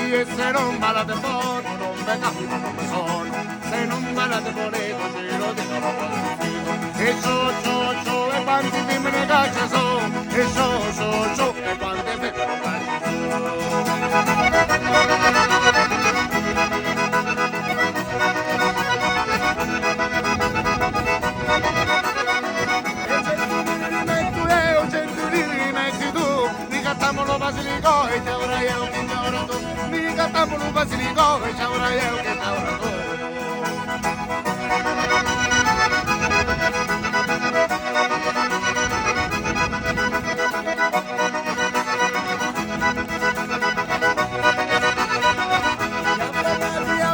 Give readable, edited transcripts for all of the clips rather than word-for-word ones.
e se non malate buono non mi capito come sono, se non malate volete ce lo dico e so e quanti femmine caccia sono, e so e quante femmine caccia Lo basilico e c'avrà io che c'avrà tu, mi cattiamo lo basilico e c'avrà io che c'avrà tu.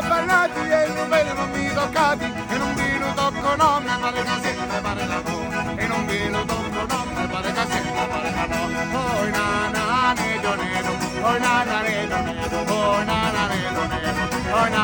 Ballati e non ve non mi toccati e non vi lo tocco non mi pare che sempre pare da no e non vi lo tocco non mi pare che sempre pare da no. Poi na nero nero, poi na nero nero, poi na nero nero, poi na.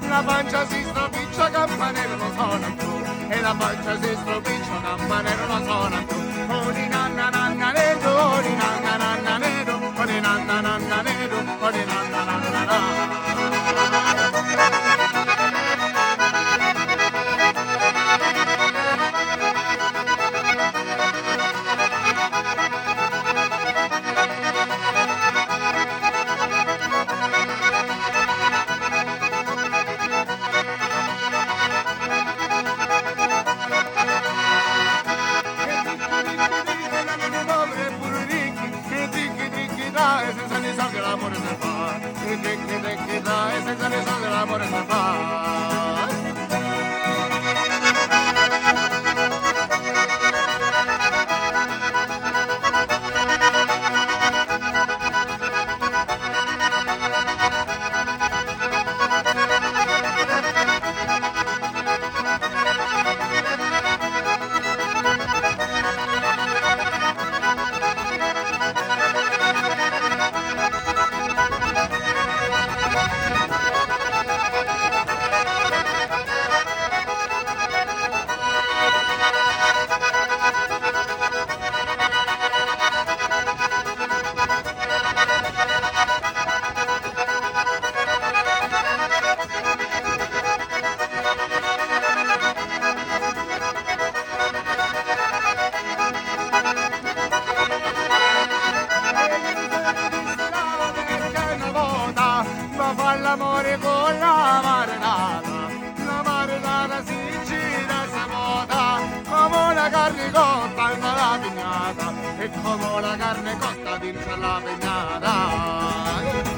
La pancia si stropiccia, campanello non suona più. E la pancia si stropiccia, campanello non suona più. Oh di nanna nanna nero, oh di nanna nanna nero, oh di nanna nanna nero, oh di nanna nanna na. Senza ne so che l'amore si fa, e che dai, senza ne so che l'amore si fa. L'amore con la marinata si gira e si muota, come la carne cotta in la pignata, e come la carne cotta dentro la pignata.